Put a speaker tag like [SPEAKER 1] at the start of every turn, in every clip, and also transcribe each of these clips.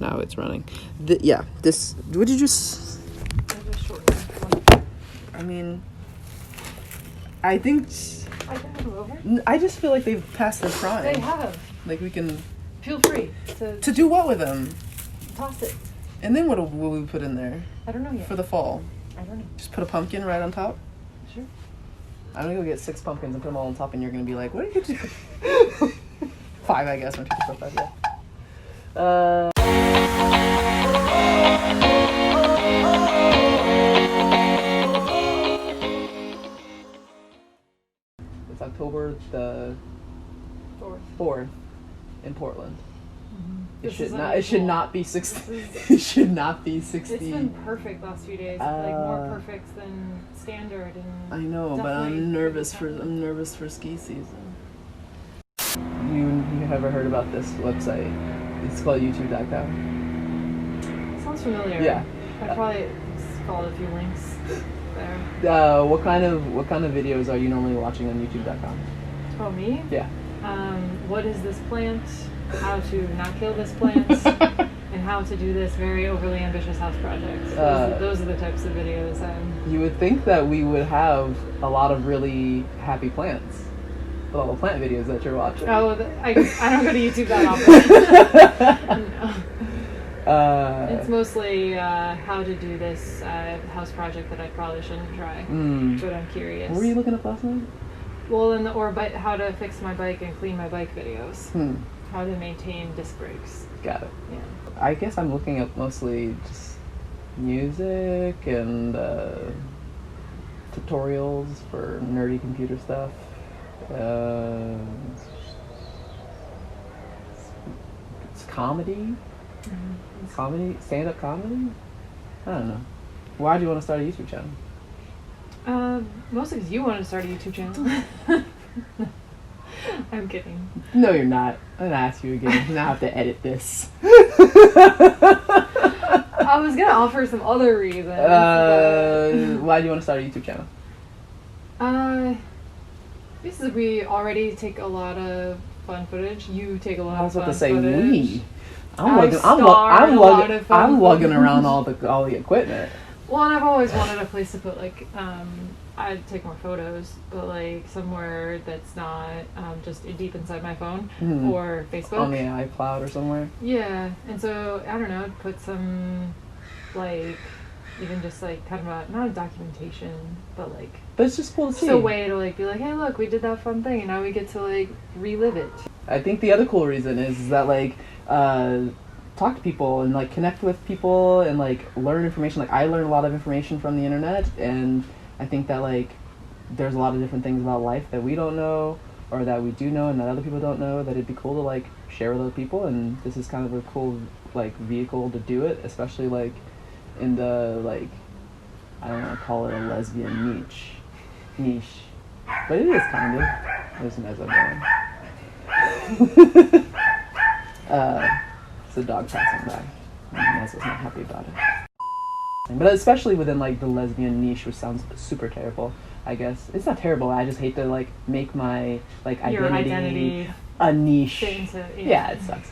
[SPEAKER 1] now it's running. Yeah, this, would you just, I mean, I think,
[SPEAKER 2] I can move over.
[SPEAKER 1] I just feel like they've passed their prime.
[SPEAKER 2] They have.
[SPEAKER 1] Like, we can...
[SPEAKER 2] Feel free
[SPEAKER 1] to do what with them?
[SPEAKER 2] Toss it.
[SPEAKER 1] And then what will we put in there?
[SPEAKER 2] I don't know yet.
[SPEAKER 1] For the fall?
[SPEAKER 2] I don't know.
[SPEAKER 1] Just put a pumpkin right on top?
[SPEAKER 2] Sure.
[SPEAKER 1] I'm gonna go get 6 pumpkins and put them all on top, and you're gonna be like, what are you doing? 5, I guess. 1, 2, 3, 4, 5, yeah. It's October the 4th in Portland.
[SPEAKER 2] Mm-hmm.
[SPEAKER 1] It should not be 60. It should not be 60.
[SPEAKER 2] It's been perfect last few days. Like more perfect than standard. And
[SPEAKER 1] I know, but I'm nervous for ski season. You ever heard about this website? It's called YouTube.com.
[SPEAKER 2] Sounds familiar.
[SPEAKER 1] Yeah.
[SPEAKER 2] I probably followed a few links there.
[SPEAKER 1] What kind of videos are you normally watching on YouTube.com?
[SPEAKER 2] Oh, me?
[SPEAKER 1] Yeah.
[SPEAKER 2] What is this plant? How to not kill this plant? And how to do this very overly ambitious house project. Those are the types of videos.
[SPEAKER 1] You would think that we would have a lot of really happy plants with all the plant videos that you're watching.
[SPEAKER 2] Oh, I don't go to YouTube that often. No. It's mostly how to do this house project that I probably shouldn't try, but I'm curious.
[SPEAKER 1] What were you looking up last night?
[SPEAKER 2] Well, how to fix my bike and clean my bike videos. How to maintain disc brakes.
[SPEAKER 1] Got it.
[SPEAKER 2] Yeah.
[SPEAKER 1] I guess I'm looking up mostly just music and tutorials for nerdy computer stuff. It's comedy. Comedy, stand-up comedy. I don't know. Why do you want to start a YouTube channel?
[SPEAKER 2] Mostly because you wanted to start a YouTube channel. I'm kidding.
[SPEAKER 1] No, you're not. I'm gonna ask you again. Now I have to edit this.
[SPEAKER 2] I was gonna offer some other reasons.
[SPEAKER 1] Why do you want to start a YouTube channel?
[SPEAKER 2] Because we already take a lot of fun footage. You take a lot of fun footage.
[SPEAKER 1] I was about to say we. I'm lugging around all the equipment.
[SPEAKER 2] Well, and I've always wanted a place to put I'd take more photos, but somewhere that's not just deep inside my phone or Facebook.
[SPEAKER 1] On the iCloud or somewhere.
[SPEAKER 2] Yeah, and so I don't know, put some even just kind of not a documentation, but
[SPEAKER 1] it's just cool to see.
[SPEAKER 2] It's a way to be like, hey, look, we did that fun thing, and now we get to relive it.
[SPEAKER 1] I think the other cool reason is that talk to people and connect with people and learn information. I learn a lot of information from the internet, and I think that there's a lot of different things about life that we don't know or that we do know and that other people don't know that it'd be cool to share with other people, and this is kind of a cool vehicle to do it, especially in the I don't want to call it a lesbian niche, but it is kind of. There's an Ezra going. It's a dog passing by. Nezza's not happy about it. But especially within the lesbian niche, which sounds super terrible, I guess. It's not terrible, I just hate to make my identity a niche. Yeah, it sucks.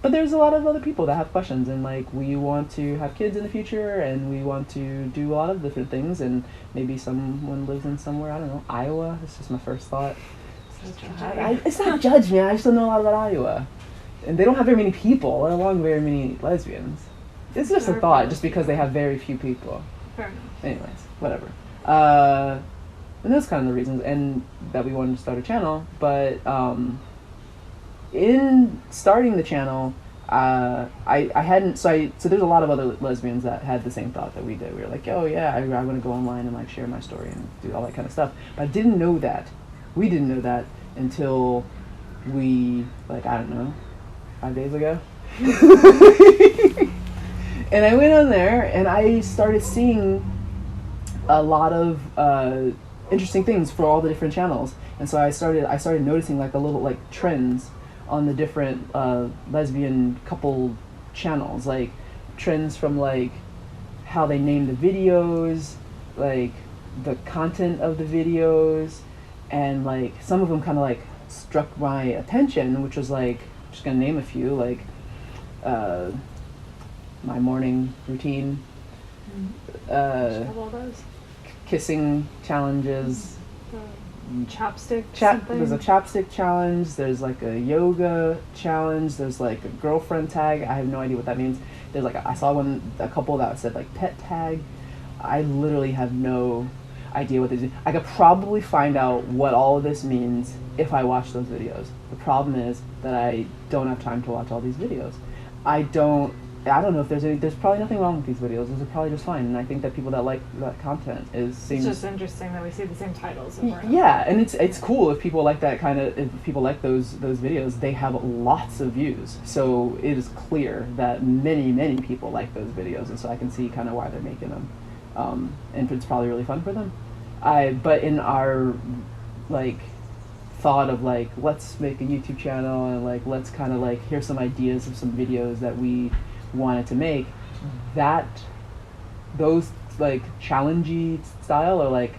[SPEAKER 1] But there's a lot of other people that have questions, and we want to have kids in the future, and we want to do a lot of different things, and maybe someone lives in somewhere, I don't know, Iowa. It's just my first thought. It's not judgment, I just don't know a lot about Iowa. And they don't have very many people, let alone very many lesbians. It's just a thought, just because they have very few people.
[SPEAKER 2] Fair enough.
[SPEAKER 1] Anyways, whatever. And those kind of the reasons, and that we wanted to start a channel. But in starting the channel, I hadn't. So there's a lot of other lesbians that had the same thought that we did. We were like, oh yeah, I want to go online and share my story and do all that kind of stuff. But I didn't know that. We didn't know that until we I don't know. 5 days ago. And I went on there and I started seeing a lot of interesting things for all the different channels. And so I started noticing a little trends on the different lesbian couple channels, trends from how they name the videos, the content of the videos, and some of them kind of struck my attention, which was just gonna name a few, my morning routine, kissing challenges.
[SPEAKER 2] Chapstick.
[SPEAKER 1] There's a chapstick challenge. There's like a yoga challenge. There's like a girlfriend tag. I have no idea what that means. There's like I saw a couple that said like pet tag. I literally have no idea what this is. I could probably find out what all of this means if I watch those videos. The problem is that I don't have time to watch all these videos. I don't know if there's probably nothing wrong with these videos. Those are probably just fine. And I think that people that like that content seems...
[SPEAKER 2] It's just interesting that we see the same titles.
[SPEAKER 1] Yeah, and it's cool if people like that if people like those videos, they have lots of views. So it is clear that many people like those videos, and so I can see kind of why they're making them. And it's probably really fun for them. But in our, like, thought of, like, let's make a YouTube channel and, like, let's kind of, like, here's some ideas of some videos that we wanted to make, those, like, challengey style, or, like,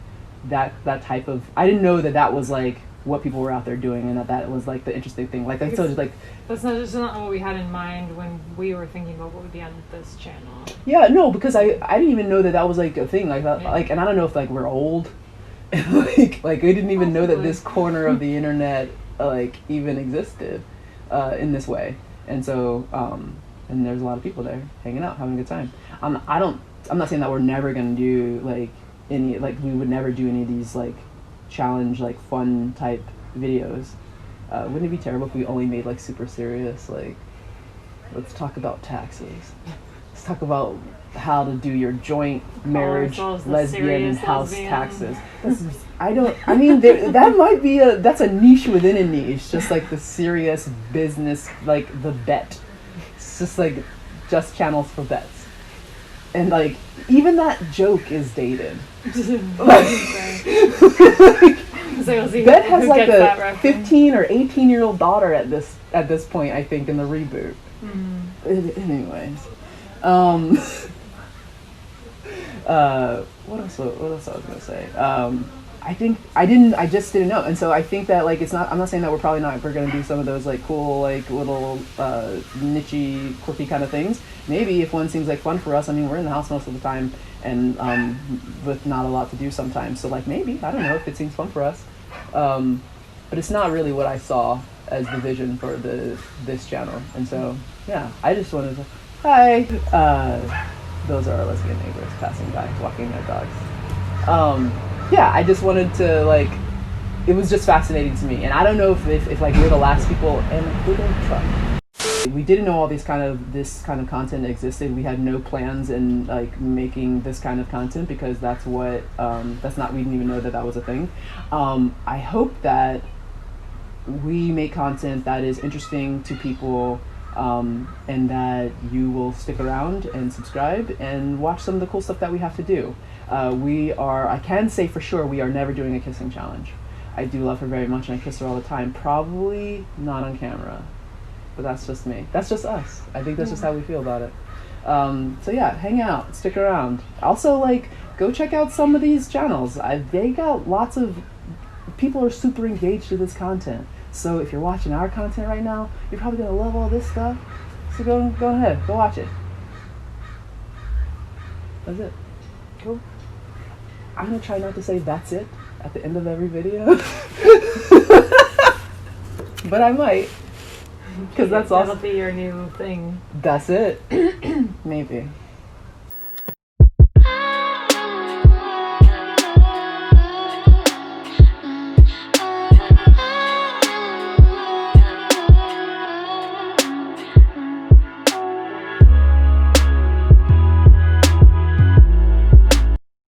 [SPEAKER 1] that type of, I didn't know that was, like, what people were out there doing, and that was, like, the interesting thing. Like, that's just, like...
[SPEAKER 2] That's not what we had in mind when we were thinking about what would be on this channel. Yeah,
[SPEAKER 1] no, because I didn't even know that was, like, a thing. Like, that, like, and I don't know if, like, we're old. like, I didn't even know that this corner of the internet, like, even existed in this way. And so, and there's a lot of people there hanging out, having a good time. I'm not saying that we're never going to do, like, any, like, we would never do any of these, like, challenge, like, fun type videos. Wouldn't it be terrible if we only made, like, super serious, like, let's talk about taxes. Let's talk about how to do your joint marriage lesbian house taxes. That might be that's a niche within a niche, just like the serious business, like the bet. It's just like just channels for bets. And like even that joke is dated. Bet has like a 15 or 18-year-old daughter at this point, I think, in the reboot. Anyways, what else I was gonna say? I just didn't know, and so I think that like I'm not saying that we're gonna do some of those like cool like little niche-y, quirky kind of things. Maybe if one seems like fun for us. I mean, we're in the house most of the time, and with not a lot to do sometimes. So like maybe, I don't know, if it seems fun for us. But it's not really what I saw as the vision for this channel. And so yeah, I just wanted to hi. Those are our lesbian neighbors passing by, walking their dogs. Yeah, I just wanted to like, it was just fascinating to me, and I don't know if like we're the last people in a little truck. We didn't know all this kind of content existed. We had no plans in like making this kind of content because we didn't even know that was a thing. I hope that we make content that is interesting to people, and that you will stick around and subscribe and watch some of the cool stuff that we have to do. I can say for sure we are never doing a kissing challenge. I do love her very much and I kiss her all the time. Probably not on camera. But that's just me. That's just us. I think that's just how we feel about it. So yeah, hang out, stick around. Also, like, go check out some of these channels. They got lots of people are super engaged with this content. So if you're watching our content right now, you're probably gonna love all this stuff. So go ahead, go watch it. That's it. Cool. I'm gonna try not to say "that's it" at the end of every video, but I might. Because that'll
[SPEAKER 2] be your new thing.
[SPEAKER 1] That's it. Maybe.